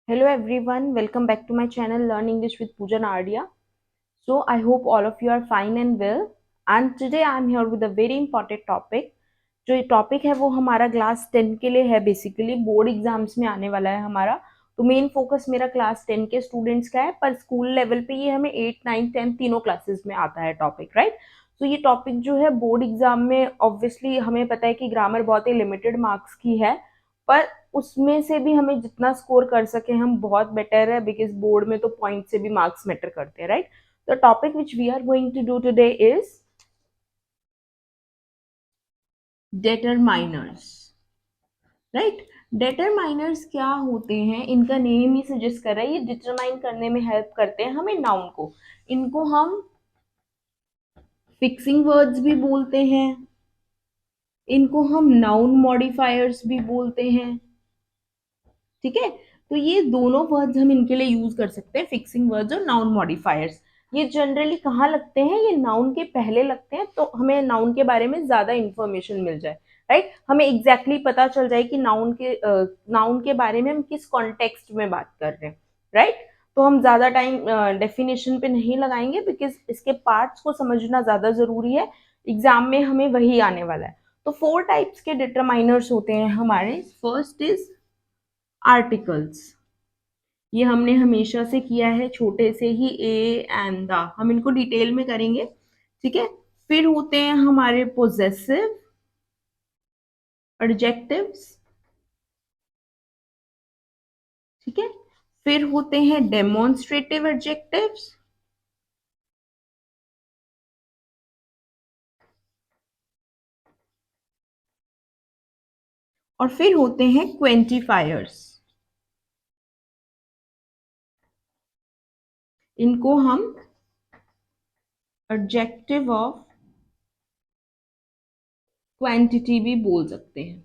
Hello everyone, welcome back to my channel Learn English with Pooja Nardia. So I hope all of you are fine and well. And today I am here with a very important topic. जो ये topic है वो हमारा class 10 के लिए है, basically board exams में आने वाला है हमारा। तो मेन फोकस मेरा क्लास 10 के स्टूडेंट्स का है, पर स्कूल लेवल पे ये हमें 8 9 10 तीनों क्लासेस में आता है टॉपिक, राइट। तो ये टॉपिक जो है बोर्ड एग्जाम में ऑब्वियसली हमें पता है कि ग्रामर बहुत ही लिमिटेड मार्क्स की है, पर उसमें से भी हमें जितना स्कोर कर सके हम बहुत बेटर है, बिकॉज बोर्ड में तो पॉइंट से भी मार्क्स मैटर करते हैं, right. The topic which we are going to do today is determiners, right? determiners क्या होते हैं, इनका नेम ही सजेस्ट कर रहा है, ये डिटरमाइन करने में हेल्प करते हैं हमें नाउन को। इनको हम फिक्सिंग वर्ड्स भी बोलते हैं, इनको हम नाउन मॉडिफायर्स भी बोलते हैं, ठीक है। तो ये दोनों वर्ड्स हम इनके लिए यूज कर सकते हैं, फिक्सिंग वर्ड्स और नाउन मॉडिफायर्स। ये जनरली कहाँ लगते हैं, ये नाउन के पहले लगते हैं, तो हमें नाउन के बारे में ज्यादा इंफॉर्मेशन मिल जाए, राइट। हमें एग्जैक्टली पता चल जाए कि नाउन के बारे में हम किस कॉन्टेक्स्ट में बात कर रहे हैं, राइट। तो हम ज्यादा टाइम डेफिनेशन पे नहीं लगाएंगे, बिकॉज इसके पार्ट्स को समझना ज्यादा जरूरी है, एग्जाम में हमें वही आने वाला है। तो 4 टाइप्स के डिटरमाइनर्स होते हैं हमारे। फर्स्ट इज आर्टिकल्स, ये हमने हमेशा से किया है, छोटे से ही ए एंड द, हम इनको डिटेल में करेंगे, ठीक है। फिर होते हैं हमारे पोजेसिव एडजेक्टिव्स, ठीक है। फिर होते हैं डेमोन्स्ट्रेटिव एडजेक्टिव्स, और फिर होते हैं क्वेंटिफायर्स। इनको हम एडजेक्टिव ऑफ क्वांटिटी भी बोल सकते हैं,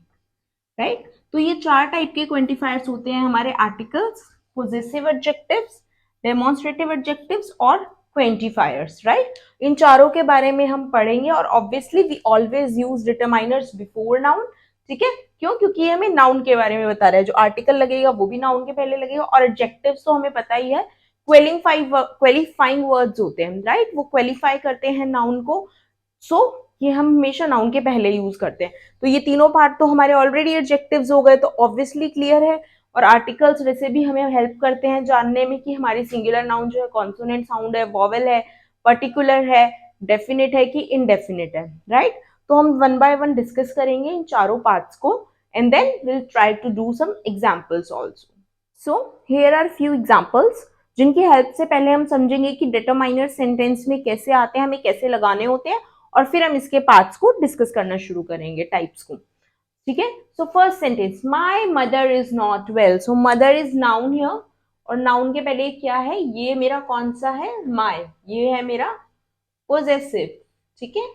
राइट। तो ये 4 टाइप के क्वेंटिफायर्स होते हैं हमारे, articles, possessive adjectives, demonstrative adjectives और क्वेंटिफायर्स, राइट। इन चारों के बारे में हम पढ़ेंगे, और obviously we always use determiners before noun, ठीक है। क्यों? क्योंकि ये हमें नाउन के बारे में बता रहा है, जो आर्टिकल लगेगा वो भी नाउन के पहले लगेगा, और एडजेक्टिव्स तो हमें पता ही है, क्वेलिफाइंग वर्ड्स होते हैं, राइट। वो क्वेलिफाई करते हैं नाउन को, सो ये हम हमेशा नाउन के पहले यूज करते हैं। तो ये तीनों पार्ट तो हमारे ऑलरेडी एडजेक्टिव्स हो गए, तो ऑब्वियसली क्लियर है। और आर्टिकल्स वैसे भी हमें हेल्प करते हैं जानने में कि हमारी सिंगुलर नाउन जो है कॉन्सोनेंट साउंड है, वॉवेल है, पर्टिकुलर है, डेफिनेट है कि इनडेफिनेट है, राइट। तो हम वन बाय वन डिस्कस करेंगे इन चारों पार्ट्स को, and then will try to do some examples also. So here are few examples, जिनकी हेल्प से पहले हम समझेंगे कि डिटरमाइनर सेंटेंस में कैसे आते हैं, हमें कैसे लगाने होते हैं, और फिर हम इसके पार्ट्स को डिस्कस करना शुरू करेंगे, टाइप्स को, ठीक है। So first sentence, my mother is not well. So mother is noun here, और नाउन के पहले क्या है, ये मेरा कौन सा है, माई, ये है मेरा पोजेसिव, ठीक है,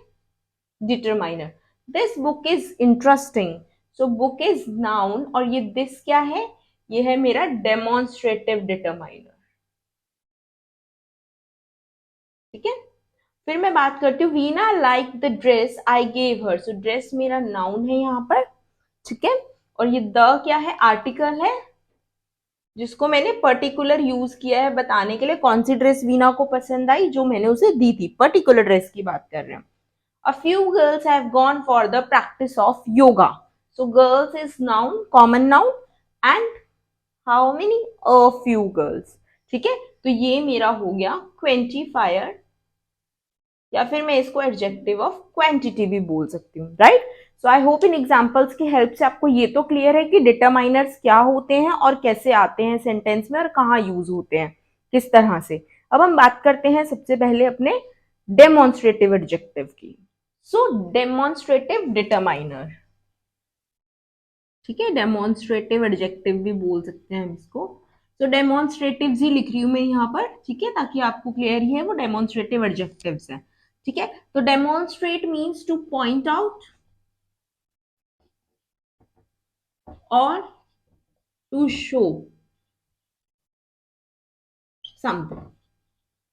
determiner. This book is interesting, so book is noun, और ये दिस क्या है, ये है मेरा डेमोन्स्ट्रेटिव डिटरमाइनर, ठीक है। फिर मैं बात करती हूँ, Veena like the dress I gave her. So dress मेरा नाउन है यहाँ पर, ठीक है। और ये द क्या है, आर्टिकल है, जिसको मैंने पर्टिकुलर यूज किया है बताने के लिए कौन सी ड्रेस वीना को पसंद आई, जो मैंने उसे दी थी, पर्टिकुलर ड्रेस की बात कर रहे हैं। A few girls have gone for the practice of yoga. So girls is noun, common noun, and how many, a few girls, ठीक है। तो ये मेरा हो गया क्वेंटिफायर, या फिर मैं इसको एडजेक्टिव ऑफ क्वांटिटी भी बोल सकती हूँ, right. So I hope in examples की हेल्प से आपको ये तो क्लियर है कि डिटरमाइनर्स क्या होते हैं और कैसे आते हैं सेंटेंस में, और कहाँ यूज होते हैं, किस तरह से। अब हम बात करते हैं सबसे पहले अपने डेमोन्स्ट्रेटिव एडजेक्टिव की। सो डेमोन्स्ट्रेटिव डिटरमाइनर, ठीक है, डेमोन्स्ट्रेटिव एडजेक्टिव भी बोल सकते हैं हम इसको। तो डेमोन्स्ट्रेटिव ही लिख रही हूं मैं यहाँ पर, ठीक है, ताकि आपको क्लियर ही है, वो डेमोन्स्ट्रेटिव एडजेक्टिव्स हैं, ठीक है। तो demonstrate means two point out और टू शो समथिंग,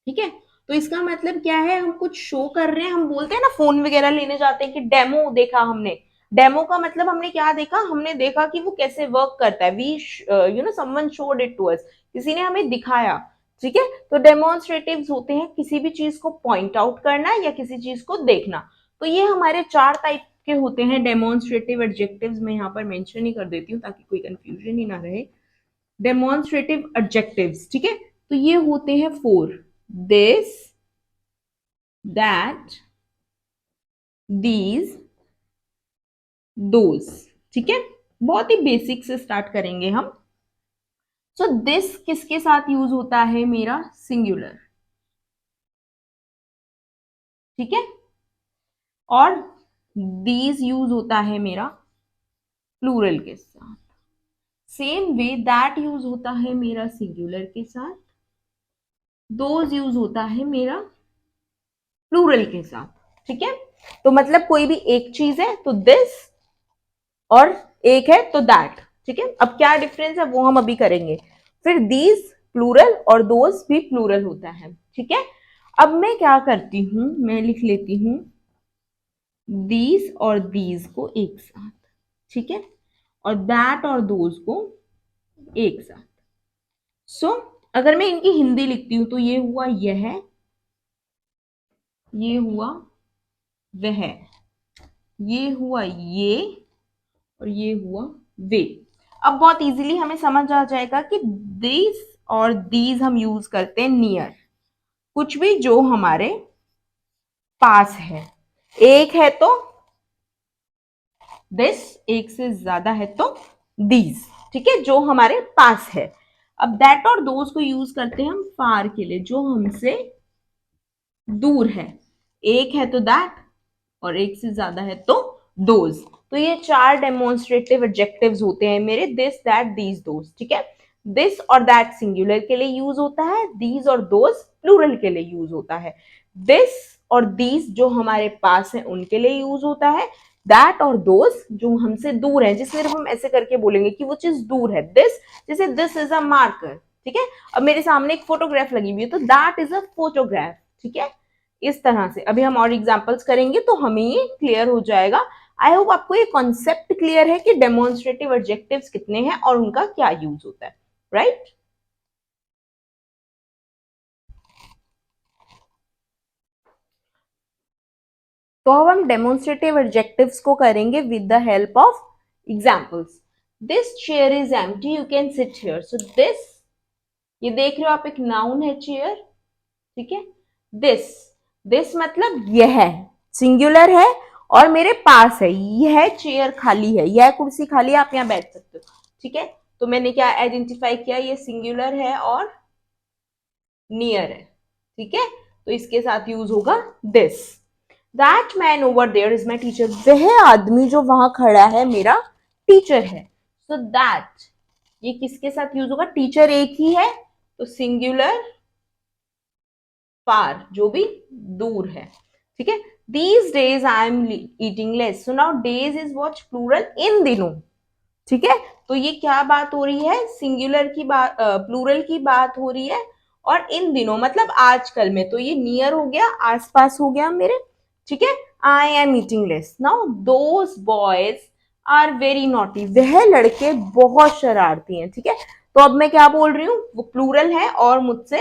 ठीक है। तो इसका मतलब क्या है, हम कुछ शो कर रहे हैं, हम बोलते हैं ना फोन वगैरह लेने जाते हैं कि डेमो देखा हमने, डेमो का मतलब हमने क्या देखा, हमने देखा कि वो कैसे वर्क करता है, we someone showed it to us, किसी ने हमें दिखाया, ठीक है। तो डेमोन्स्ट्रेटिव्स होते हैं किसी भी चीज को पॉइंट आउट करना या किसी चीज को देखना। तो ये हमारे 4 टाइप के होते हैं डेमोन्स्ट्रेटिव एडजेक्टिव्स। मैं यहाँ पर मेंशन ही कर देती हूँ ताकि कोई कंफ्यूजन ही ना रहे। डेमोन्स्ट्रेटिव एडजेक्टिव्स, ठीक है, तो ये होते हैं 4, दिस, दैट, दीज, दोज, ठीक है। बहुत ही बेसिक से स्टार्ट करेंगे हम। सो दिस किसके साथ यूज होता है, मेरा सिंगुलर, ठीक है, और दीज यूज होता है मेरा प्लूरल के साथ। सेम वे दैट यूज होता है मेरा सिंगुलर के साथ, दोज यूज होता है मेरा प्लूरल के साथ, ठीक है। तो मतलब कोई भी एक चीज है तो दिस, और एक है तो दैट, ठीक है। अब क्या डिफरेंस है वो हम अभी करेंगे। फिर दीज प्लूरल और दोज भी प्लूरल होता है, ठीक है। अब मैं क्या करती हूं, मैं लिख लेती हूं दीज और दीज को एक साथ, ठीक है, और दैट और दोज को एक साथ। सो अगर मैं इनकी हिंदी लिखती हूं तो ये हुआ यह, ये हुआ वह, ये हुआ ये, और ये हुआ वे। अब बहुत इजीली हमें समझ आ जाएगा कि दिस और दीज हम यूज करते हैं नियर, कुछ भी जो हमारे पास है। एक है तो दिस, एक से ज्यादा है तो दीज, ठीक है, जो हमारे पास है। अब दैट और दोज को यूज करते हैं हम फार के लिए, जो हमसे दूर है। एक है तो दैट, और एक से ज्यादा है तो दोज। तो ये 4 डेमोन्स्ट्रेटिव एडजेक्टिव्स होते हैं मेरे, दिस, दैट, दीज, दोज, ठीक है। दिस और दैट सिंगुलर के लिए यूज होता है, दीज और दोज प्लूरल के लिए यूज होता है। दिस और दीज जो हमारे पास है उनके लिए यूज होता है। दैट और दोज जो हमसे दूर है, जिसमें हम ऐसे करके बोलेंगे कि वो चीज दूर है। दिस, जैसे दिस इज अ मार्कर, ठीक है। अब मेरे सामने एक फोटोग्राफ लगी हुई है तो दैट इज अ फोटोग्राफ, ठीक है। इस तरह से अभी हम और एग्जांपल्स करेंगे तो हमें ये क्लियर हो जाएगा। आई होप आपको ये कॉन्सेप्ट क्लियर है कि डेमोन्स्ट्रेटिव एडजेक्टिव्स कितने हैं और उनका क्या यूज होता है, राइट। तो अब हम डेमोन्स्ट्रेटिव एडजेक्टिव्स को करेंगे with the help of examples. This chair is empty, you can sit here. So this, ये देख रहे हो आप, एक नाउन है चेयर, ठीक है। दिस, दिस मतलब यह सिंगुलर है और मेरे पास है, यह चेयर खाली है, यह कुर्सी खाली है, आप यहां बैठ सकते हो, ठीक है। तो मैंने क्या आइडेंटिफाई किया, ये सिंगुलर है और नियर है, ठीक है। तो इसके साथ यूज होगा this. That man over there is my teacher, वह आदमी जो वहां खड़ा है मेरा टीचर है। सो दैट, ये किसके साथ यूज होगा, टीचर एक ही है तो सिंगुलर, फार जो भी दूर है, ठीक है। These days I am eating less. So now days is what plural, इन दिनों, ठीक है। तो ये क्या बात हो रही है, सिंगुलर की बात, प्लूरल की बात हो रही है। और इन दिनों मतलब आजकल में, तो ये नियर हो गया, आसपास हो गया मेरे, ठीक है। I am eating less. Now those boys are very naughty, वह लड़के बहुत शरारती हैं, ठीक है। तो अब मैं क्या बोल रही हूँ, वो प्लूरल है और मुझसे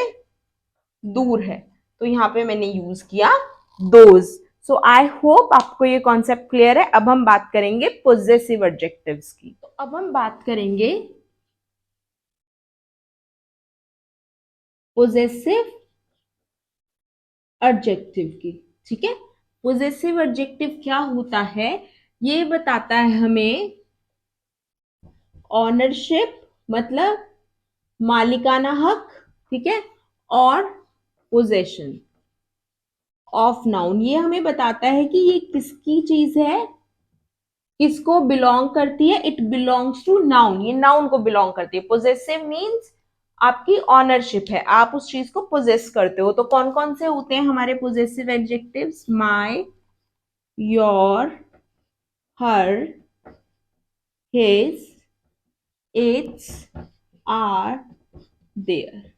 दूर है, तो यहां पे मैंने यूज किया दोज। सो आई होप आपको ये कॉन्सेप्ट क्लियर है। अब हम बात करेंगे पोजेसिव एडजेक्टिव्स की। तो अब हम बात करेंगे पोजेसिव एडजेक्टिव की, ठीक है। पोजेसिव एडजेक्टिव क्या होता है, ये बताता है हमें ऑनरशिप, मतलब मालिकाना हक, ठीक है, और पोजेशन ऑफ नाउन, ये हमें बताता है कि ये किसकी चीज है, किसको बिलोंग करती है, इट बिलोंग्स टू नाउन, ये नाउन को बिलोंग करती है। पोजेसिव मीन्स आपकी ऑनरशिप है, आप उस चीज को पोजेस करते हो। तो कौन कौन से होते हैं हमारे possessive adjectives, my, your, her, his, its, our, their,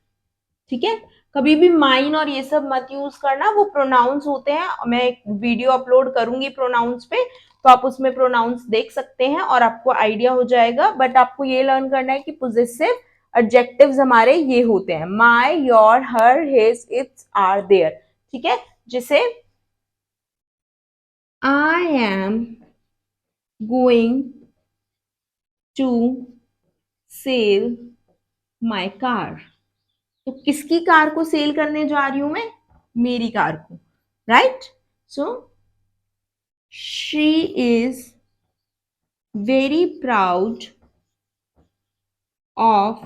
ठीक है। कभी भी माइन और ये सब मत यूज करना, वो प्रोनाउंस होते हैं। मैं एक वीडियो अपलोड करूंगी प्रोनाउंस पे, तो आप उसमें प्रोनाउंस देख सकते हैं और आपको आइडिया हो जाएगा। बट आपको ये लर्न करना है कि पोजेसिव एडजेक्टिव्स हमारे ये होते हैं, my, your, her, his, its, our, their. ठीक है, जैसे I am going to sell my car. तो किसकी कार को सेल करने जा रही हूं मैं? मेरी कार को, right? So she is very proud of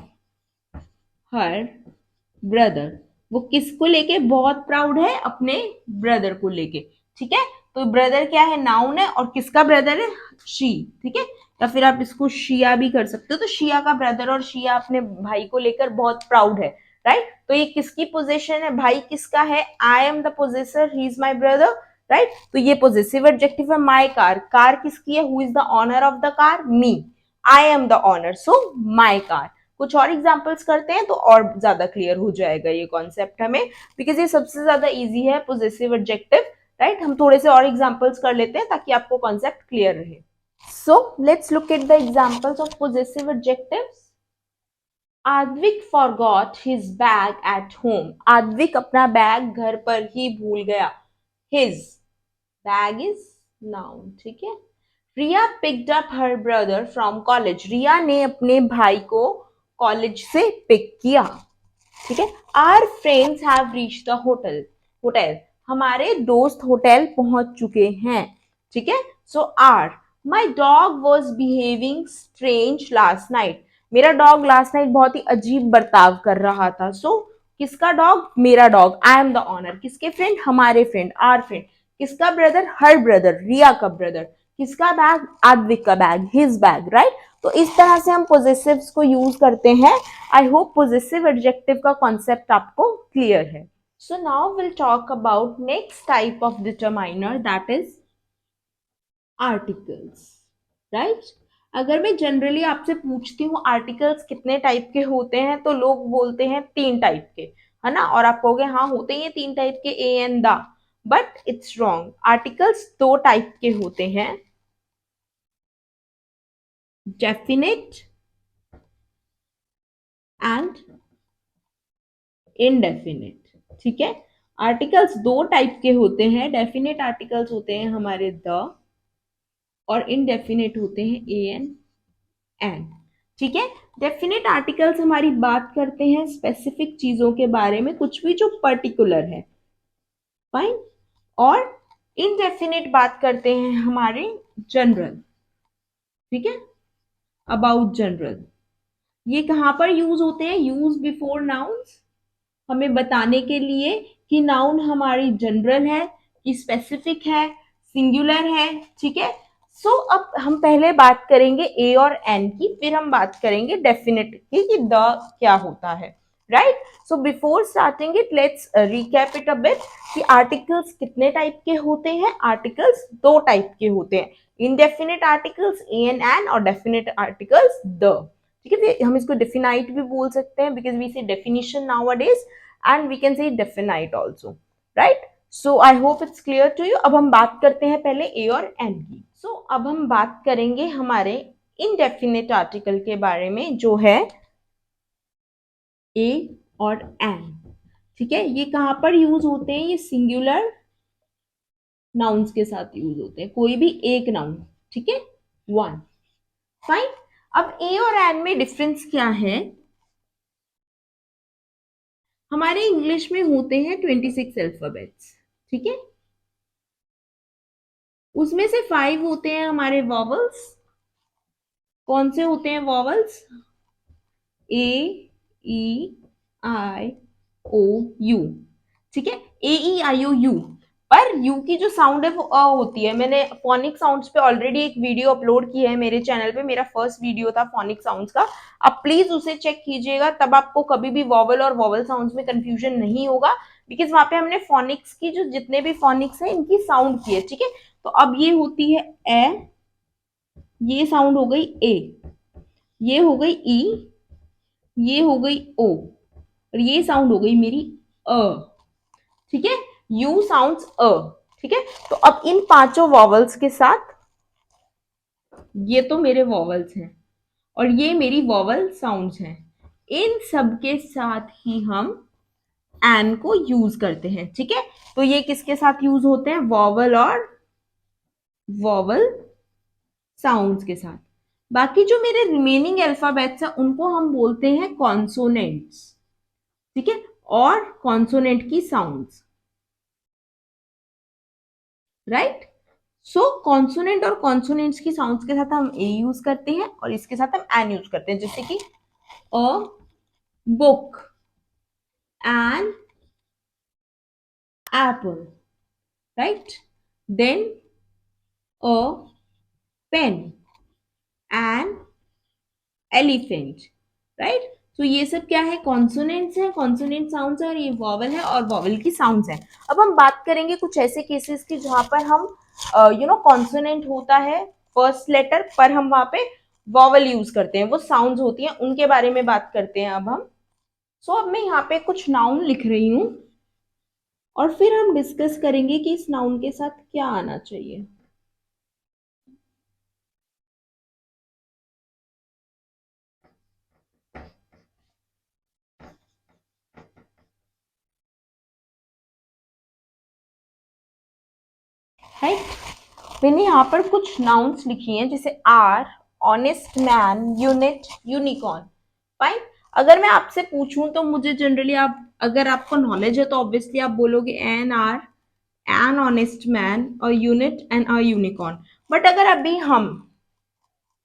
her brother. वो किसको लेके बहुत प्राउड है? अपने ब्रदर को लेके। ठीक है, तो ब्रदर क्या है? नाउन है। और किसका ब्रदर है? शी। ठीक है, या फिर आप इसको शिया भी कर सकते हो। तो शिया का ब्रदर, और शिया अपने भाई को लेकर बहुत प्राउड है, राइट? तो ये किसकी पोजीशन है? भाई किसका है? I am the possessor, he is my brother, right? तो ये पोजेसिव एडजेक्टिव है। माई कार, कार किसकी है? Who is the owner of the car? Me. I am the owner, so my car. कुछ और एग्जांपल्स करते हैं तो और ज्यादा क्लियर हो जाएगा ये कॉन्सेप्ट हमें, बिकॉज ये सबसे ज्यादा इजी है पोजेसिव एडजेक्टिव, राइट? हम थोड़े से और एग्जांपल्स कर लेते हैं ताकि आपको कॉन्सेप्ट क्लियर रहे। So let's look at the examples of possessive adjectives. Advik forgot his bag at home. Advik अपना बैग घर पर ही भूल गया। हिज बैग इज नाउन, ठीक है? Riya picked up her brother from college. Riya ने अपने भाई को कॉलेज से पिक किया। ठीक है, our friends have reach the hotel. Hotel, हमारे दोस्त होटल पहुंच चुके हैं। ठीक है, so our my dog was behaving strange last night. मेरा डॉग लास्ट नाइट बहुत ही अजीब बर्ताव कर रहा था। सो किसका डॉग? मेरा dog. I am the owner. किसके फ्रेंड? हमारे फ्रेंड, आर फ्रेंड। किसका ब्रदर? हर ब्रदर, रिया का ब्रदर। किसका बैग? आद्विक का बैग, हिज बैग, राइट? तो इस तरह से हम पोजेसिव्स को यूज करते हैं। आई होप पोजेसिव एडजेक्टिव का कॉन्सेप्ट आपको क्लियर है। So now will talk about next type of determiner, that is articles, right? अगर मैं जनरली आपसे पूछती हूँ आर्टिकल्स कितने टाइप के होते हैं, तो लोग बोलते हैं 3 टाइप के, है ना? और आप कहोगे हाँ होते ही 3 टाइप के, A and the. But it's wrong. Articles 2 type के होते हैं, डेफिनेट एंड इनडेफिनेट। ठीक है, आर्टिकल्स 2 टाइप के होते हैं। डेफिनेट आर्टिकल्स होते हैं हमारे द, और इनडेफिनेट होते हैं ए एन एन। ठीक है, डेफिनेट आर्टिकल्स हमारी बात करते हैं स्पेसिफिक चीजों के बारे में, कुछ भी जो पर्टिकुलर है, फाइन। और इनडेफिनेट बात करते हैं हमारे जनरल, ठीक है, अबाउट जनरल। ये कहां पर यूज होते हैं? यूज बिफोर नाउन्स, हमें बताने के लिए कि नाउन हमारी जनरल है, कि स्पेसिफिक है, सिंगुलर है। ठीक है, सो अब हम पहले बात करेंगे ए और एन की, फिर हम बात करेंगे डेफिनेट की कि द क्या होता है, right? So before starting it, let's recap it a bit कि आर्टिकल्स कितने टाइप के होते हैं। आर्टिकल्स 2 टाइप के होते हैं, indefinite articles A N N, और डेफिनेट आर्टिकल्स द। ठीक है, हम इसको डेफिनाइट भी बोल सकते हैं, बिकॉज वी से definition nowadays, and we can say definite also, right? So I hope it's clear to you। अब हम बात करते हैं पहले ए और एन की। So अब हम बात करेंगे हमारे indefinite आर्टिकल के बारे में, जो है ए और एन। ठीक है, ये कहां पर यूज होते हैं? ये सिंगुलर नाउन्स के साथ यूज होते हैं, कोई भी एक नाउन, ठीक है, वन, फाइन। अब ए और एन में डिफरेंस क्या है? हमारे इंग्लिश में होते हैं 26 अल्फाबेट्स, ठीक है, उसमें से 5 होते हैं हमारे वॉवल्स। कौन से होते हैं vowels? A, E, I, O, you. ठीक है, ए, ई, आई, ओ, यू। पर यू की जो साउंड है वो अ होती है। मैंने फोनिक साउंड्स पे ऑलरेडी एक वीडियो अपलोड की है मेरे चैनल पे, मेरा फर्स्ट वीडियो था फोनिक साउंड्स का। आप प्लीज उसे चेक कीजिएगा, तब आपको कभी भी वॉवल और वॉवल साउंड्स में कंफ्यूजन नहीं होगा, बिकॉज वहां पे हमने फोनिक्स की, जो जितने भी फोनिक्स है इनकी साउंड की है। ठीक है, तो अब ये होती है ए, ये साउंड हो गई ए, ये हो गई ई, ये हो गई ओ, और ये साउंड हो गई मेरी अ, ठीक है, यू साउंड्स अ, ठीक है। तो अब इन पांचों वॉवल्स के साथ, ये तो मेरे वॉवल्स हैं और ये मेरी वॉवल साउंड्स हैं, इन सब के साथ ही हम एन को यूज करते हैं, ठीक है। तो ये किसके साथ यूज होते हैं, वॉवल और वॉवल साउंड्स के साथ। बाकी जो मेरे रिमेनिंग अल्फाबेट्स हैं उनको हम बोलते हैं कॉन्सोनेंट्स, ठीक है, और कॉन्सोनेंट की साउंड्स, राइट। सो कॉन्सोनेंट और कॉन्सोनेंट्स की साउंड्स के साथ हम ए यूज करते हैं और इसके साथ हम एन यूज करते हैं, जैसे कि a book, an apple, right, then a pen, an elephant, right. तो ये सब क्या है, कॉन्सोनेंट्स है, कॉन्सोनेंट साउंड्स है, और ये वॉवल है और वॉवल की साउंड्स है। अब हम बात करेंगे कुछ ऐसे केसेस की जहां पर हम कॉन्सोनेंट होता है फर्स्ट लेटर पर हम वहां पे वॉवल यूज करते हैं, वो साउंड्स होती हैं, उनके बारे में बात करते हैं अब हम। सो अब मैं यहाँ पे कुछ नाउन लिख रही हूँ और फिर हम डिस्कस करेंगे कि इस नाउन के साथ क्या आना चाहिए। राइट, मैंने यहाँ पर कुछ नाउन्स लिखी हैं, जैसे hour, honest man, unit, unicorn, fine. अगर मैं आपसे पूछूं तो मुझे जनरली, आप अगर आपको नॉलेज है तो ऑब्वियसली आप बोलोगे an hour, an honest man, a unit and a unicorn. But अगर अभी हम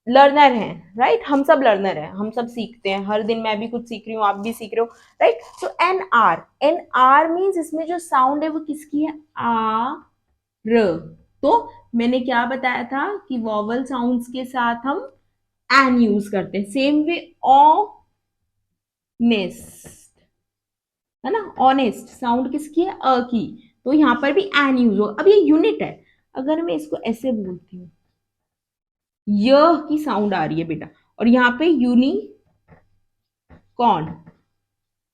लर्नर हैं, राइट, हम सब लर्नर हैं, हम सब सीखते हैं हर दिन, मैं भी कुछ सीख रही हूँ, आप भी सीख रहे हो, राइट। सो एन आर मीन्स इसमें जो साउंड है वो किसकी है, आ र। तो मैंने क्या बताया था कि वॉवल साउंड्स के साथ हम एन यूज करते हैं, सेम वे ऑनेस्ट, है ना, ऑनेस्ट साउंड किसकी है, अ की, तो यहां पर भी एन यूज हो। अब ये यूनिट है, अगर मैं इसको ऐसे बोलती हूँ, य की साउंड आ रही है बेटा, और यहाँ पे यूनिकॉर्न,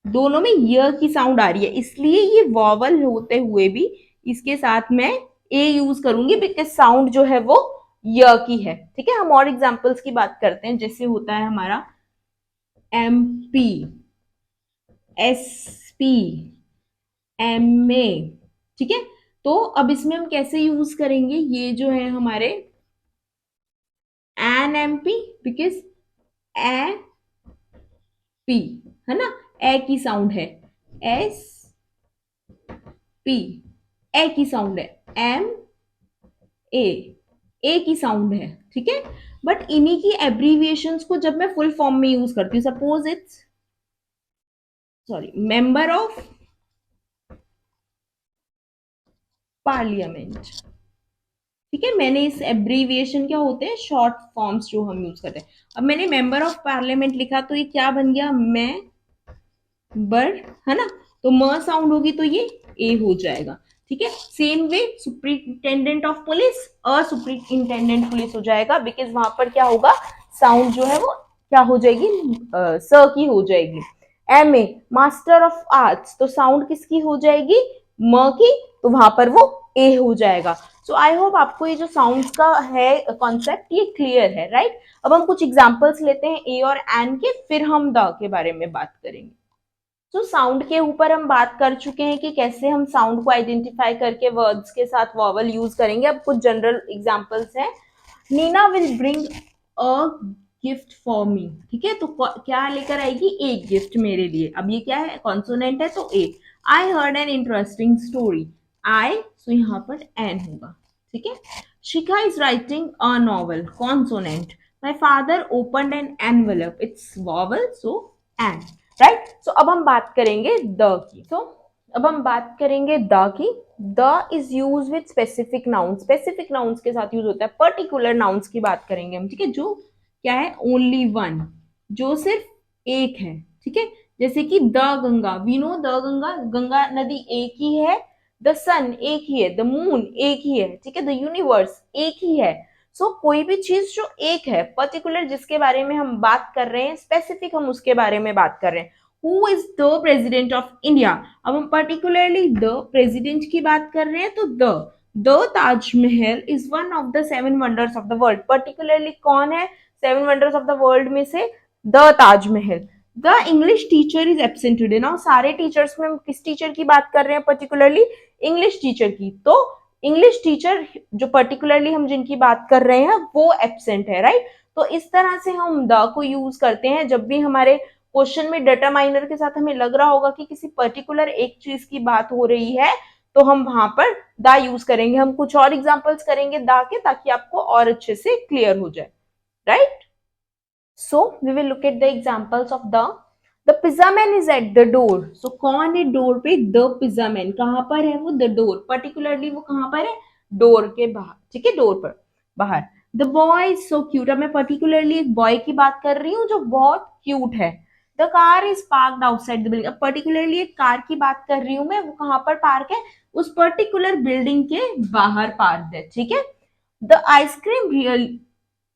दोनों में य की साउंड आ रही है, इसलिए ये वॉवल होते हुए भी इसके साथ मैं ए यूज करूंगी, बिकॉज साउंड जो है वो य की है, ठीक है। हम और एग्जांपल्स की बात करते हैं, जैसे होता है हमारा M P, S P, M A, ठीक है। तो अब इसमें हम कैसे यूज करेंगे, ये जो है हमारे an M P, because A P, है ना, ए की साउंड है, एस पी, ए की साउंड है, एम ए, ए की साउंड है, ठीक है। बट इन्हीं की एब्रीविएशंस को जब मैं फुल फॉर्म में यूज करती हूँ, suppose it's, sorry, member of parliament, ठीक है, मैंने इस एब्रीविएशन, क्या होते हैं शॉर्ट फॉर्म्स जो हम यूज करते हैं, अब मैंने मेंबर ऑफ पार्लियामेंट लिखा तो ये क्या बन गया, मैं बर, है ना, तो म साउंड होगी तो ये ए हो जाएगा, ठीक है। Same way superintendent of police, a superintendent police हो जाएगा, बिकॉज वहां पर क्या होगा, साउंड जो है वो क्या हो जाएगी, स की हो जाएगी। M A master of arts, तो साउंड किसकी हो जाएगी, म की, तो वहां पर वो ए हो जाएगा। सो आई होप आपको ये जो साउंड्स का है कॉन्सेप्ट ये क्लियर है, राइट। अब हम कुछ एग्जांपल्स लेते हैं ए और एन के, फिर हम द के बारे में बात करेंगे। तो साउंड के ऊपर हम बात कर चुके हैं कि कैसे हम साउंड को आइडेंटिफाई करके वर्ड्स के साथ वॉवल यूज करेंगे। अब कुछ जनरल एग्जांपल्स हैं, Nina will bring a gift for me, ठीक है, तो क्या लेकर आएगी, एक गिफ्ट मेरे लिए। अब ये क्या है, कॉन्सोनेंट है तो a. I heard an interesting story, I, so यहाँ पर एन होगा, ठीक है। Shikha is writing a novel, consonant. My father open an envelope, it's vowel, so an, right. So अब हम बात करेंगे द की। अब हम बात करेंगे the key. The is use with specific nouns, specific nouns के साथ यूज होता है, पर्टिकुलर नाउन्स की बात करेंगे हम, ठीक है, जो क्या है, ओनली वन, जो सिर्फ एक है, ठीक है। जैसे कि the Ganga, we know the Ganga, Ganga नदी एक ही है, द सन एक ही है, द मून एक ही है, ठीक है, द यूनिवर्स एक ही है। सो कोई भी चीज जो एक है, पर्टिकुलर जिसके बारे में हम बात कर रहे हैं, स्पेसिफिक हम उसके बारे में बात कर रहे हैं, who is the president of India. अब हम पर्टिकुलरली द प्रेसिडेंट की बात कर रहे हैं तो the Taj Mahal is one of the seven wonders of the world. Particularly कौन है seven wonders of the world में से? The Taj Mahal. The English teacher is absent today. Now सारे टीचर्स में हम किस टीचर की बात कर रहे हैं? पर्टिकुलरली इंग्लिश टीचर की। तो इंग्लिश टीचर जो पर्टिकुलरली हम जिनकी बात कर रहे हैं वो एब्सेंट है, राइट। तो इस तरह से हम द को यूज करते हैं जब भी हमारे क्वेश्चन में डिटरमाइनर के साथ हमें लग रहा होगा कि किसी पर्टिकुलर एक चीज की बात हो रही है, तो हम वहां पर द यूज करेंगे। हम कुछ और एग्जांपल्स करेंगे द के, ताकि आपको और अच्छे से क्लियर हो जाए, right. So we will look at the examples of the pizza man is at the door. So कौन है डोर पे? The pizza man. कहां पर है वो? The door. पर्टिकुलरली वो कहां पर है? डोर के बाहर, ठीक है, डोर पर बाहर। The boy is so cute. अब मैं पर्टिकुलरली एक बॉय की बात कर रही हूँ जो बहुत क्यूट है। The car is parked outside the building. अब पर्टिकुलरली एक कार की बात कर रही हूँ मैं, वो कहां पर पार्क है? उस पर्टिकुलर बिल्डिंग के बाहर पार्क है, ठीक है। The ice cream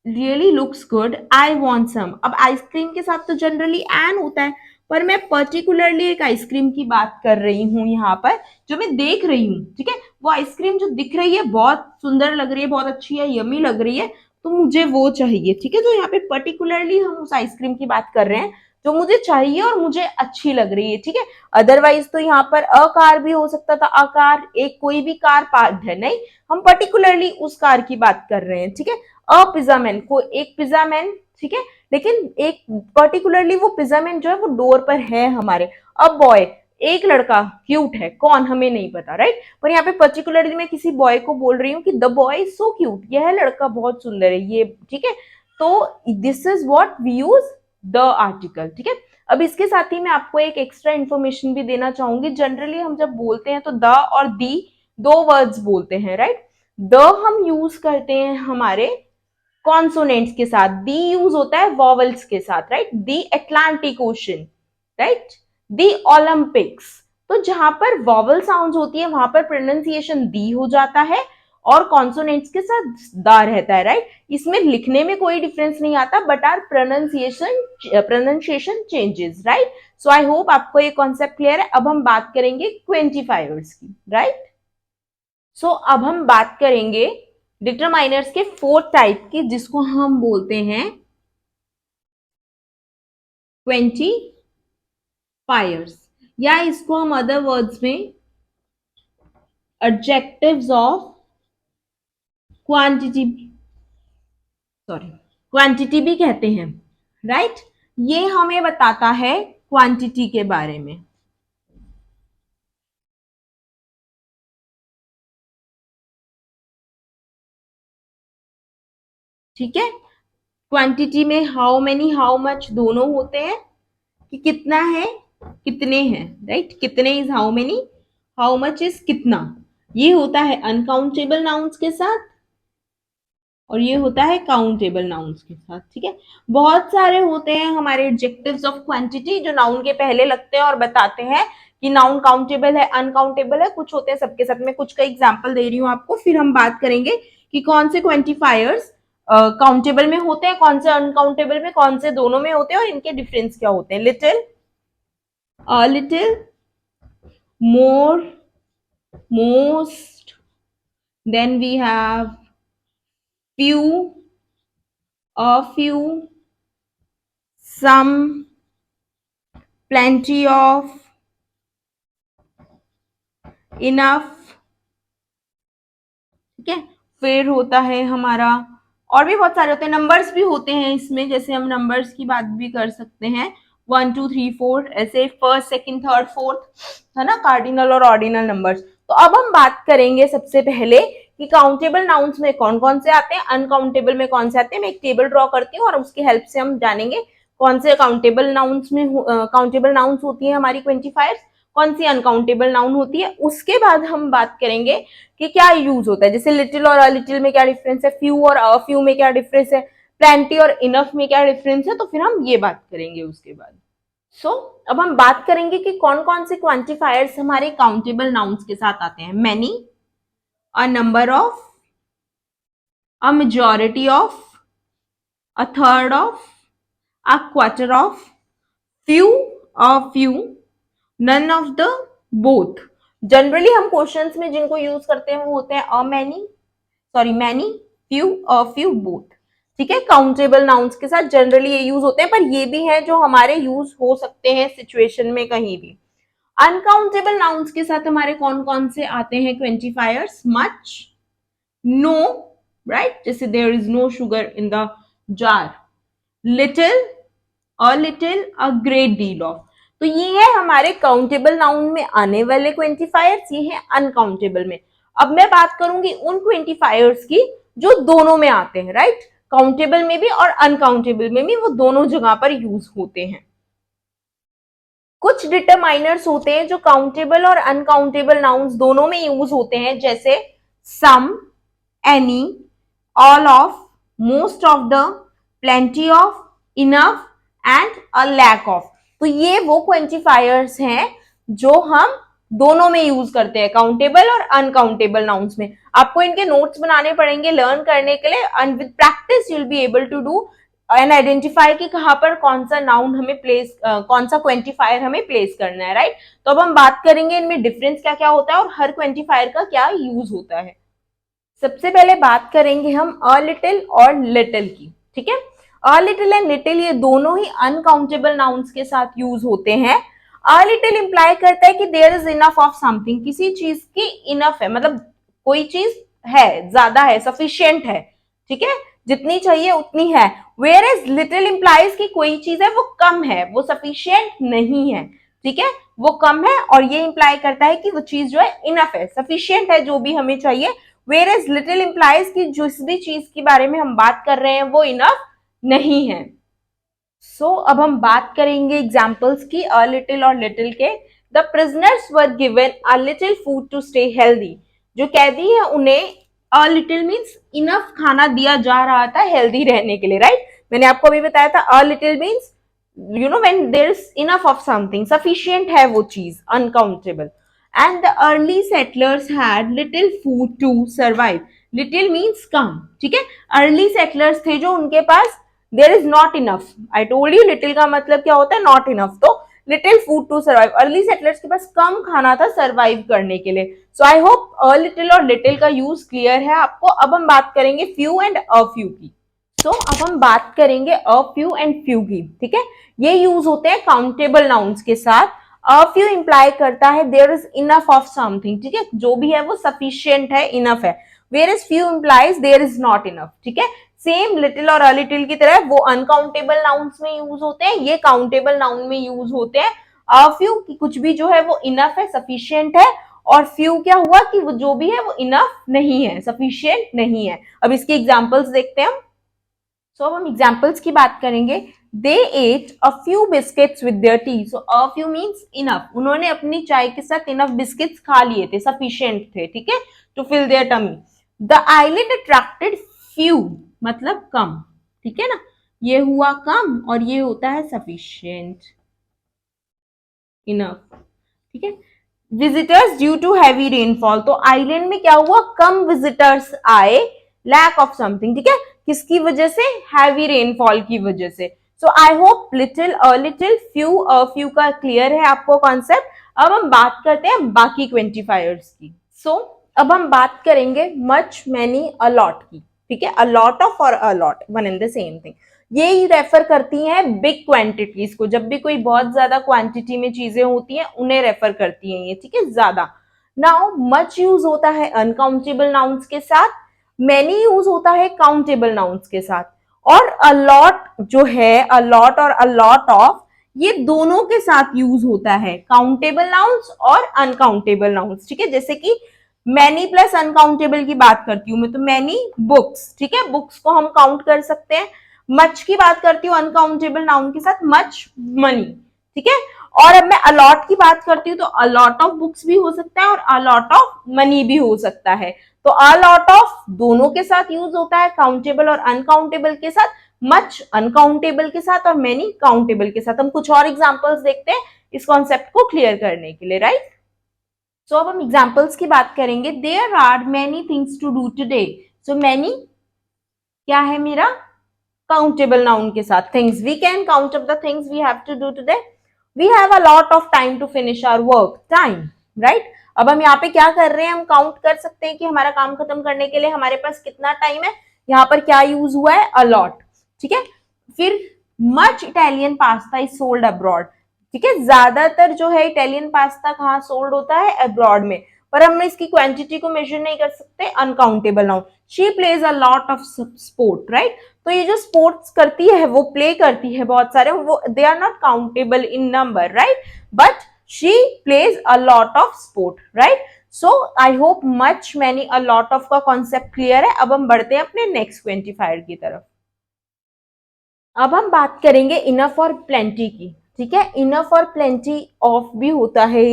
really looks good, I want some. अब आइसक्रीम के साथ तो जनरली एन होता है, पर मैं पर्टिकुलरली एक आइसक्रीम की बात कर रही हूँ यहाँ पर, जो मैं देख रही हूँ, ठीक है। वो आइसक्रीम जो दिख रही है बहुत सुंदर लग रही है, बहुत अच्छी है, यमी लग रही है, तो मुझे वो चाहिए, ठीक है। तो यहाँ पे पर्टिकुलरली हम उस आइसक्रीम की बात कर रहे हैं जो मुझे चाहिए और मुझे अच्छी लग रही है, ठीक है। अदरवाइज तो यहाँ पर अ कार भी हो सकता था, अकार, एक कोई भी कार पार्क्ड है, नहीं, हम पर्टिकुलरली उस कार की बात कर रहे हैं, ठीक है। अ पिज्जा मैन को एक पिज्जा मैन, ठीक है, लेकिन एक पर्टिकुलरली वो पिज्जा मैन जो है वो डोर पर है हमारे। अब बॉय, एक लड़का क्यूट है, कौन हमें नहीं पता, राइट। पर यहाँ पे पर्टिकुलरली मैं किसी बॉय को बोल रही हूँ कि the boy is so cute, यह लड़का बहुत सुंदर है, ये, ठीक है। तो this is what we use the article, ठीक है। अब इसके साथ ही मैं आपको एक एक्स्ट्रा इन्फॉर्मेशन भी देना चाहूंगी। जनरली हम जब बोलते हैं तो द और दी दो वर्ड्स बोलते हैं, राइट। द हम यूज करते हैं हमारे कॉन्सोनेंट्स के साथ, दी यूज होता है वॉवल्स के साथ, राइट। दी एटलांटिक ओशन, राइट, दी ओलंपिक्स। तो जहां पर वॉवल साउंड होती है वहां पर प्रोनाउंसिएशन दी हो जाता है और कॉन्सोनेंट्स के साथ दा रहता है, राइट। इसमें लिखने में कोई डिफरेंस नहीं आता, but our pronunciation changes, right. So I hope आपको ये कॉन्सेप्ट क्लियर है। अब हम बात करेंगे क्वेंटिफायर्स की, राइट। सो अब हम बात करेंगे डिटरमाइनर्स के फोर्थ टाइप की, जिसको हम बोलते हैं क्वेंटिफायर्स, या इसको हम अदर वर्ड्स में adjectives of quantity, sorry, quantity भी कहते हैं, राइट। ये हमें बताता है क्वांटिटी के बारे में, ठीक है। क्वांटिटी में हाउ मेनी, हाउ मच दोनों होते हैं, कि कितना है, कितने हैं, राइट। कितने is how many, how much is कितना। ये होता है अनकाउंटेबल नाउन्स के साथ और ये होता है काउंटेबल नाउन्स के साथ, ठीक है। बहुत सारे होते हैं हमारे एडजेक्टिव्स ऑफ क्वांटिटी जो नाउन के पहले लगते हैं और बताते हैं कि नाउन काउंटेबल है, अनकाउंटेबल है। कुछ होते हैं सबके साथ, में कुछ का एग्जांपल दे रही हूँ आपको, फिर हम बात करेंगे कि कौन से क्वांटिफायर्स काउंटेबल में होते हैं, कौन से अनकाउंटेबल में, कौन से दोनों में होते हैं और इनके डिफरेंस क्या होते हैं। Little, little, more, most, then we have few, a few, some, plenty of, enough, ठीक है। फिर होता है हमारा, और भी बहुत सारे होते हैं, नंबर्स भी होते हैं इसमें, जैसे हम नंबर्स की बात भी कर सकते हैं, 1 2 3 4, ऐसे फर्स्ट सेकंड थर्ड फोर्थ, है ना, कार्डिनल और ऑर्डिनल नंबर्स। तो अब हम बात करेंगे सबसे पहले कि काउंटेबल नाउन्स में कौन कौन से आते हैं, अनकाउंटेबल में कौन से आते हैं। मैं एक टेबल ड्रॉ करती हूँ और उसकी हेल्प से हम जानेंगे कौन से काउंटेबल नाउन्स में काउंटेबल नाउन्स होती है हमारी क्वेंटिफायर्स, कौन सी अनकाउंटेबल नाउन होती है। उसके बाद हम बात करेंगे कि क्या यूज होता है, जैसे लिटिल और अलिटिल में क्या डिफरेंस है, फ्यू और अ फ्यू में क्या डिफरेंस है, प्लेंटी और इनफ में क्या डिफरेंस है। तो फिर हम ये बात करेंगे उसके बाद। अब हम बात करेंगे कि कौन कौन से क्वांटिफायर्स हमारे काउंटेबल नाउन्स के साथ आते हैं। Many, a number of, a majority of, a third of, a quarter of, few, a few, none of the both. Generally हम क्वेश्चंस में जिनको यूज करते हैं वो होते हैं a many, sorry many, few, a few, both. ठीक है, काउंटेबल नाउन्स के साथ जनरली ये यूज होते हैं, पर ये भी है जो हमारे यूज हो सकते हैं सिचुएशन में कहीं भी। अनकाउंटेबल नाउन्स के साथ हमारे कौन कौन से आते हैं क्वेंटिफायर्स? मच, नो, राइट, जैसे there is no sugar in the jar, little, a little, a great deal of. तो ये है हमारे काउंटेबल नाउन में आने वाले क्वेंटिफायर्स, ये है अनकाउंटेबल में। अब मैं बात करूंगी उन क्वेंटिफायर्स की जो दोनों में आते हैं, राइट, काउंटेबल में भी और अनकाउंटेबल में भी, वो दोनों जगह पर यूज होते हैं। कुछ डिटरमाइनर्स होते हैं जो काउंटेबल और अनकाउंटेबल नाउन्स दोनों में यूज होते हैं, जैसे some, any, all of, most of the, plenty of, enough and a lack of. तो ये वो क्वेंटिफायर्स हैं जो हम दोनों में यूज करते हैं, काउंटेबल और अनकाउंटेबल नाउन्स में। आपको इनके नोट्स बनाने पड़ेंगे लर्न करने के लिए, and with practice you will be able to do and identify कि कहां पर कौन सा नाउन हमें प्लेस, कौन सा क्वेंटिफायर हमें प्लेस करना है, राइट। तो अब हम बात करेंगे इनमें डिफरेंस क्या क्या होता है और हर क्वेंटिफायर का क्या यूज होता है। सबसे पहले बात करेंगे हम अ लिटिल और लिटिल की, ठीक है। अ लिटिल एंड लिटिल ये दोनों ही अनकाउंटेबल नाउन्स के साथ यूज होते हैं। अ लिटिल इंप्लाई करता है कि there is enough of something, किसी चीज की इनफ है, मतलब कोई चीज है, ज्यादा है, सफिशिएंट है, ठीक है, जितनी चाहिए उतनी है। वेयर एज लिटिल इंप्लाइज कि कोई चीज है वो कम है, वो सफिशिएंट नहीं है, ठीक है, वो कम है, और ये इंप्लाई करता है कि वो चीज जो है इनफ है, सफिशिएंट है, जो भी हमें चाहिए। वेयर लिटिल इंप्लाइज कि जिस भी चीज के बारे में हम बात कर रहे हैं वो इनफ नहीं है। अब हम बात करेंगे एग्जाम्पल्स की अ लिटिल और लिटिल के। The prisoners were given a little food to stay healthy. जो कैदी है उन्हें अ लिटिल मीन्स इनफ खाना दिया जा रहा था हेल्दी रहने के लिए, राइट। मैंने आपको अभी बताया था a little means you know when there is enough of something, sufficient है वो चीज, uncountable. And the early settlers had little food to survive. Little means कम, ठीक है, अर्ली सेटलर्स थे जो उनके पास there is not enough. I told you little का मतलब क्या होता है, नॉट इनफ। तो little food to survive, early settlers के पास कम खाना था सर्वाइव करने के लिए। सो आई होप अ लिटिल और लिटिल का यूज क्लियर है आपको। अब हम बात करेंगे फ्यू एंड अ फ्यू की। अब हम बात करेंगे अ फ्यू एंड फ्यू की, ठीक है। ये यूज होते हैं काउंटेबल नाउन्स के साथ। अ फ्यू इंप्लाई करता है there is enough of something, ठीक है, जो भी है वो सफिशिएंट है, इनफ है। Where is few implies there is not enough, ठीक है। सेम लिटिल और अलिटिल की तरह वो अनकाउंटेबल नाउन्स में यूज होते हैं, ये काउंटेबल नाउन में यूज होते हैं। अ फ्यू की कुछ भी जो है वो इनफ है, सफिशिएंट है, और फ्यू क्या हुआ कि वो जो भी है वो इनफ नहीं है, सफिशिएंट नहीं है। अब इसके एग्जांपल्स देखते हैं हम। अब हम एग्जाम्पल्स की बात करेंगे। They ate a few biscuits with their tea. So a few means enough, उन्होंने अपनी चाय के साथ इनफ बिस्किट्स खा लिए थे, सफिशिएंट थे, ठीक है, to fill their tummy. The island attracted few, मतलब कम, ठीक है ना, ये हुआ कम और ये होता है सफिशिएंट, इनफ, ठीक है। Visitors due to heavy rainfall, तो आइलैंड में क्या हुआ, कम विजिटर्स आए, लैक ऑफ समथिंग, ठीक है, किसकी वजह से, हैवी रेनफॉल की वजह से। So I hope little a little few a few का क्लियर है आपको कॉन्सेप्ट। अब हम बात करते हैं बाकी क्वेंटिफायर्स की। अब हम बात करेंगे मच, मैनी, अलॉट की, ठीक है। अलॉट ऑफ और a lot one and the same thing. ये रेफर करती हैं बिग क्वांटिटीज को, जब भी कोई बहुत ज्यादा क्वांटिटी में चीजें होती हैं उन्हें रेफर करती हैं ये, ठीक है, ज्यादा। नाउ मच यूज होता है अनकाउंटेबल नाउन्स के साथ, मैनी यूज होता है काउंटेबल नाउन्स के साथ, और अलॉट जो है, अलॉट और अलॉट ऑफ, ये दोनों के साथ यूज होता है, काउंटेबल नाउन्स और अनकाउंटेबल नाउन्स, ठीक है। जैसे कि मैनी प्लस अनकाउंटेबल की बात करती हूं मैं, तो मैनी बुक्स, ठीक है, बुक्स को हम काउंट कर सकते हैं। मच की बात करती हूँ अनकाउंटेबल नाउन के साथ, मच मनी, ठीक है। और अब मैं अलॉट की बात करती हूँ तो अलॉट ऑफ बुक्स भी हो सकता है और अलॉट ऑफ मनी भी हो सकता है। तो अलॉट ऑफ दोनों के साथ यूज होता है, काउंटेबल और अनकाउंटेबल के साथ, मच अनकाउंटेबल के साथ और मेनी काउंटेबल के साथ। हम कुछ और एग्जांपल्स देखते हैं इस कॉन्सेप्ट को क्लियर करने के लिए, राइट। अब हम एग्जांपल्स की बात करेंगे। There are many things to do today. So many क्या है मेरा, काउंटेबल नाउन के साथ, things, we can count up the things we have to do today. We have a lot of time to finish our work, time, right. अब हम यहाँ पे क्या कर रहे हैं, हम काउंट कर सकते हैं कि हमारा काम खत्म करने के लिए हमारे पास कितना टाइम है। यहाँ पर क्या यूज हुआ है, अ लॉट, ठीक है। फिर much Italian pasta is sold abroad, ठीक है। ज्यादातर जो है इटालियन पास्ता कहाँ सोल्ड होता है, अब्रॉड में, पर हम इसकी क्वांटिटी को मेजर नहीं कर सकते, uncountable noun. She plays a lot of sport, right. तो ये जो स्पोर्ट्स करती है, वो प्ले करती है बहुत सारे, वो they are not countable in number, right, but she plays a lot of sport, right. So I hope much many a lot of का कॉन्सेप्ट क्लियर है। अब हम बढ़ते हैं अपने नेक्स्ट क्वेंटिफायर की तरफ। अब हम बात करेंगे इनफ और प्लेंटी की, ठीक है। इनफ और प्लेंटी ऑफ भी होता है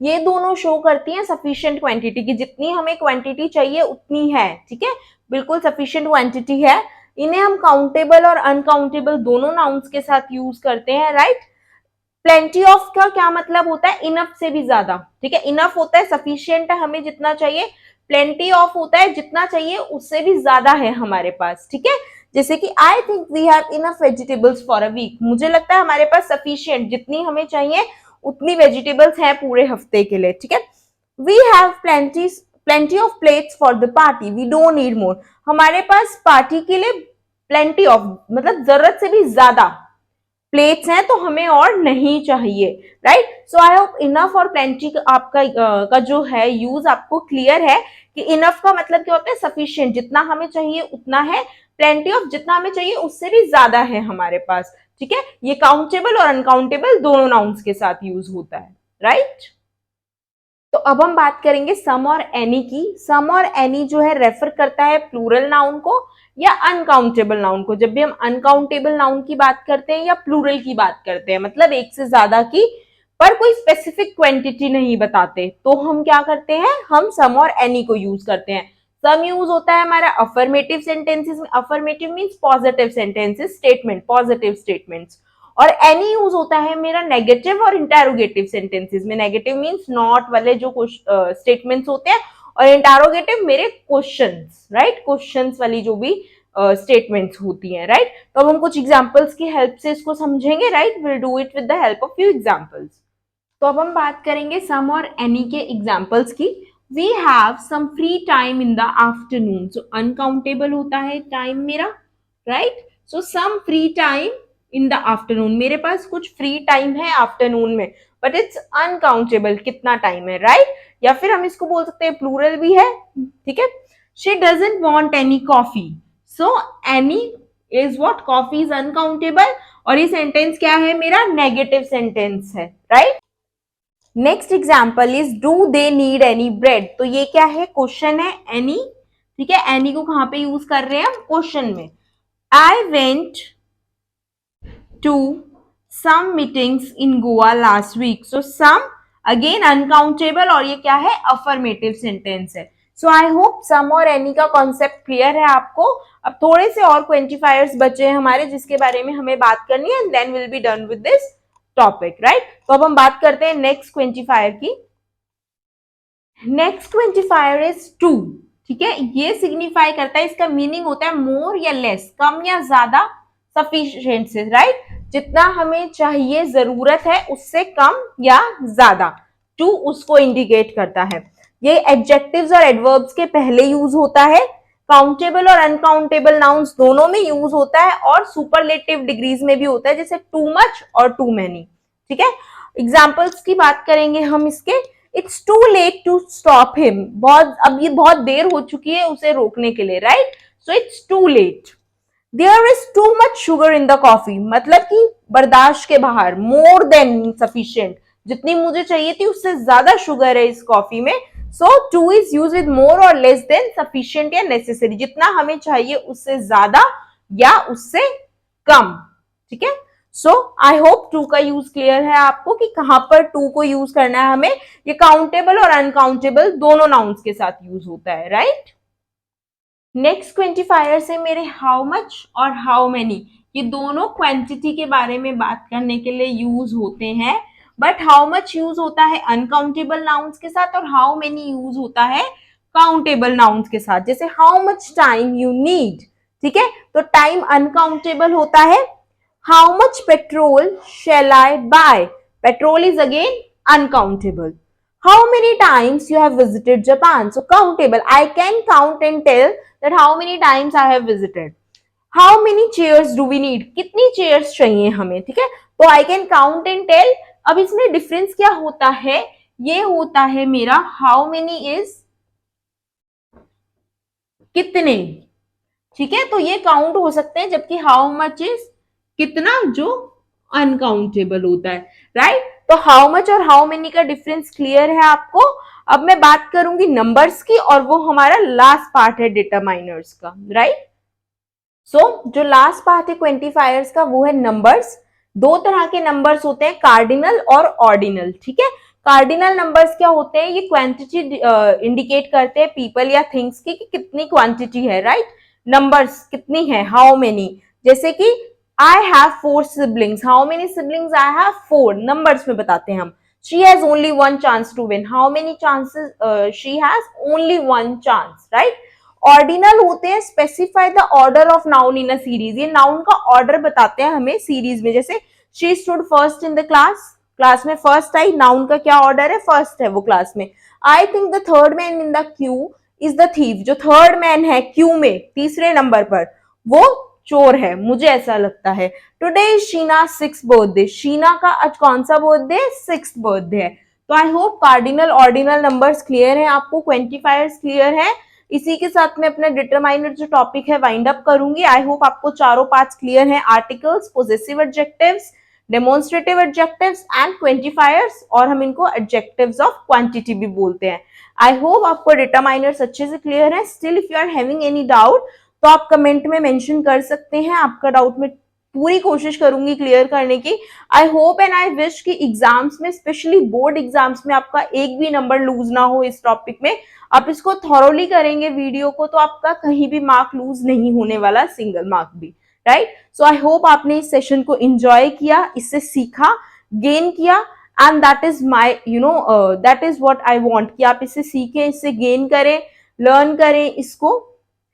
ये दोनों शो करती हैं सफिशिएंट क्वांटिटी की, जितनी हमें क्वांटिटी चाहिए उतनी है, ठीक है, बिल्कुल सफिशिएंट क्वांटिटी है। इन्हें हम काउंटेबल और अनकाउंटेबल दोनों नाउन्स के साथ यूज करते हैं, राइट। प्लेंटी ऑफ का क्या मतलब होता है, इनफ से भी ज्यादा, ठीक है। इनफ होता है सफिशिएंट है, हमें जितना चाहिए। प्लेंटी ऑफ होता है जितना चाहिए उससे भी ज्यादा है हमारे पास, ठीक है। जैसे कि I think we have enough vegetables for a week, मुझे लगता है हमारे पास सफिशिएंट, जितनी हमें चाहिए उतनी वेजिटेबल्स हैं पूरे हफ्ते के लिए, ठीक है। We have plenty of plates for the party, we don't need more, हमारे पास पार्टी के लिए प्लेंटी ऑफ मतलब जरूरत से भी ज्यादा प्लेट्स हैं, तो हमें और नहीं चाहिए, right. So I hope enough और प्लेंटी आपका का जो है यूज आपको क्लियर है कि इनफ का मतलब क्या होता है, सफिशिएंट, जितना हमें चाहिए उतना है। प्लेंटी ऑफ जितना हमें चाहिए उससे भी ज्यादा है हमारे पास, ठीक है। ये काउंटेबल और अनकाउंटेबल दोनों नाउन्स के साथ यूज होता है, राइट। तो अब हम बात करेंगे सम और एनी की। सम और एनी जो है रेफर करता है प्लूरल नाउन को या अनकाउंटेबल नाउन को। जब भी हम अनकाउंटेबल नाउन की बात करते हैं या प्लूरल की बात करते हैं, मतलब एक से ज्यादा की, पर कोई स्पेसिफिक क्वांटिटी नहीं बताते, तो हम क्या करते हैं, हम सम और एनी को यूज करते हैं। सम यूज होता है हमारा अफर्मेटिव सेंटेंसेस में, affirmative means positive sentences, statement, positive statements. और एनी यूज होता है मेरा नेगेटिव और इंटेरोगेटिव सेंटेंसेस में। नेगेटिव मींस नॉट वाले जो स्टेटमेंट्स होते हैं, और इंटेरोगेटिव मेरे क्वेश्चंस, राइट, क्वेश्चंस वाली जो भी स्टेटमेंट्स होती हैं, राइट। तो अब हम कुछ एग्जांपल्स की हेल्प से इसको समझेंगे, right, will do it with the help of few examples. तो अब हम बात करेंगे सम और एनी के एग्जांपल्स की। We have some free time in the afternoon, so uncountable होता है टाइम मेरा, right. So some free time in the afternoon, मेरे पास कुछ फ्री टाइम है आफ्टरनून में, बट इट्स अनकाउंटेबल, कितना टाइम है, राइट। या फिर हम इसको बोल सकते हैं प्लूरल भी है, ठीक है। She doesn't want any coffee, so any is what, coffee is uncountable, और ये सेंटेंस क्या है मेरा, नेगेटिव सेंटेंस है, right. Next example is do they need any bread, तो ये क्या है, क्वेश्चन है, एनी, ठीक है। एनी को कहां पे यूज कर रहे हैं हम, क्वेश्चन में। I went to some meetings in Goa last week, so some again uncountable, और ये क्या है, अफर्मेटिव सेंटेंस है। सो आई होप सम और एनी का कॉन्सेप्ट क्लियर है आपको। अब थोड़े से और क्वेंटिफायर्स बचे हैं हमारे, जिसके बारे में हमें बात करनी है, and then will be done with this topic, right. तो अब हम बात करते हैं नेक्स्ट क्वेंटिफायर की। नेक्स्ट क्वेंटिफायर इज टू, ठीक है। ये सिग्निफाई करता है, इसका मीनिंग होता है मोर या लेस, कम या ज्यादा, सफिशिएंट से, राइट, जितना हमें चाहिए, जरूरत है, उससे कम या ज्यादा, टू उसको इंडिकेट करता है। ये एडजेक्टिव्स और एडवर्ब्स के पहले यूज होता है, काउंटेबल और अनकाउंटेबल नाउन्स दोनों में यूज होता है, और सुपरलेटिव डिग्रीज में भी होता है, जैसे टू मच और टू मैनी, ठीक है। एग्जाम्पल्स की बात करेंगे हम इसके। It's too late to stop him, अब ये बहुत देर हो चुकी है उसे रोकने के लिए, right. So it's too late. There is too much sugar in the coffee, मतलब कि बर्दाश्त के बाहर, मोर देन सफिशिएंट, जितनी मुझे चाहिए थी उससे ज्यादा शुगर है इस कॉफी में। So too is use with more और लेस देन सफिशिएंट या नेसेसरी, जितना हमें चाहिए उससे ज्यादा या उससे कम, ठीक है। सो आई होप टू का यूज क्लियर है आपको कि कहां पर टू को यूज करना है हमें। ये काउंटेबल और अनकाउंटेबल दोनों नाउन्स के साथ यूज होता है, राइट। नेक्स्ट क्वेंटिफायर से मेरे हाउ मच और हाउ मेनी, ये दोनों क्वांटिटी के बारे में बात करने के लिए यूज होते हैं, बट हाउ मच यूज होता है अनकाउंटेबल नाउन्स के साथ, और हाउ मेनी यूज होता है काउंटेबल नाउन्स के साथ। जैसे how much time you need, ठीक है, तो टाइम अनकाउंटेबल होता है। How much petrol shall I buy, Petrol is again uncountable. How many times you have visited Japan? So countable. I can count and tell that how many times I have visited. How many chairs do we need? कितनी chairs चाहिए हमें, ठीक है? तो I can count and tell. अब इसमें difference क्या होता है? ये होता है मेरा how many is कितने, ठीक है? तो ये काउंट हो सकते हैं, जबकि हाउ मच इज कितना, जो अनकाउंटेबल होता है, राइट? तो हाउ मच और हाउ मेनी का डिफरेंस क्लियर है आपको? अब मैं बात करूंगी नंबर्स की, और वो हमारा लास्ट पार्ट है डिटरमाइनर्स का, राइट? सो जो लास्ट पार्ट है क्वांटिफायर्स का, वो है नंबर्स। दो तरह के नंबर्स होते हैं, कार्डिनल और ऑर्डिनल, ठीक है? कार्डिनल नंबर्स क्या होते हैं? ये क्वांटिटी इंडिकेट करते हैं पीपल या थिंग्स की कि कितनी क्वांटिटी है, राइट? नंबर्स कितनी है, हाउ मेनी। जैसे कि I have 4 siblings, how many siblings? I have 4, numbers में बताते हैं हम। She has only 1 chance to win, how many chances? She has only 1 chance, right? Ordinal होते हैं specify the order of noun in a series, ये noun का order बताते हैं हमें सीरीज में। जैसे she stood first in the class, class में फर्स्ट आई, नाउन का क्या ऑर्डर है? फर्स्ट है वो क्लास में। I think the third man in the Q is the thief, जो थर्ड मैन है क्यू में तीसरे नंबर पर, वो चोर है, मुझे ऐसा लगता है। Today is Sheena 6th birthday, Sheena का आज कौन सा बर्थडे? 6th बर्थडे है। तो I hope cardinal ordinal numbers clear है आपको, क्वांटिफायर्स क्लियर है। इसी के साथ में अपने डिटरमाइनर जो टॉपिक है वाइंड अप करूंगी। आई होप आपको चारों पार्ट्स क्लियर हैं, articles, possessive adjectives, demonstrative adjectives and quantifiers, और हम इनको एडजेक्टिव्स ऑफ क्वांटिटी भी बोलते हैं। आई होप आपको डिटरमाइनर्स अच्छे से क्लियर है। Still if you are having any doubt तो आप कमेंट में मेंशन कर सकते हैं, आपका डाउट में पूरी कोशिश करूंगी क्लियर करने की। I hope and I wish कि एग्जाम्स में, स्पेशली बोर्ड एग्जाम्स में, आपका एक भी नंबर लूज ना हो इस टॉपिक में। आप इसको थॉरोली करेंगे वीडियो को, तो आपका कहीं भी मार्क लूज नहीं होने वाला, सिंगल मार्क भी, राइट? सो आई होप आपने इस सेशन को एंजॉय किया, इससे सीखा, गेन किया, and that is my that is what I want कि आप इससे सीखें, इससे गेन करें, लर्न करें इसको,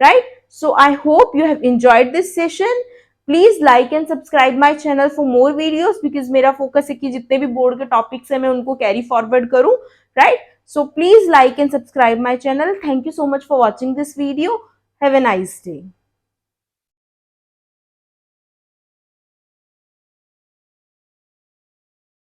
right? So I hope you have enjoyed this session. Please like and subscribe my channel for more videos, because मेरा फोकस है कि जितने भी बोर्ड के टॉपिक्स हैं मैं उनको कैरी फॉरवर्ड करूं, right? So please like and subscribe my channel. Thank you so much for watching this video. Have a nice day.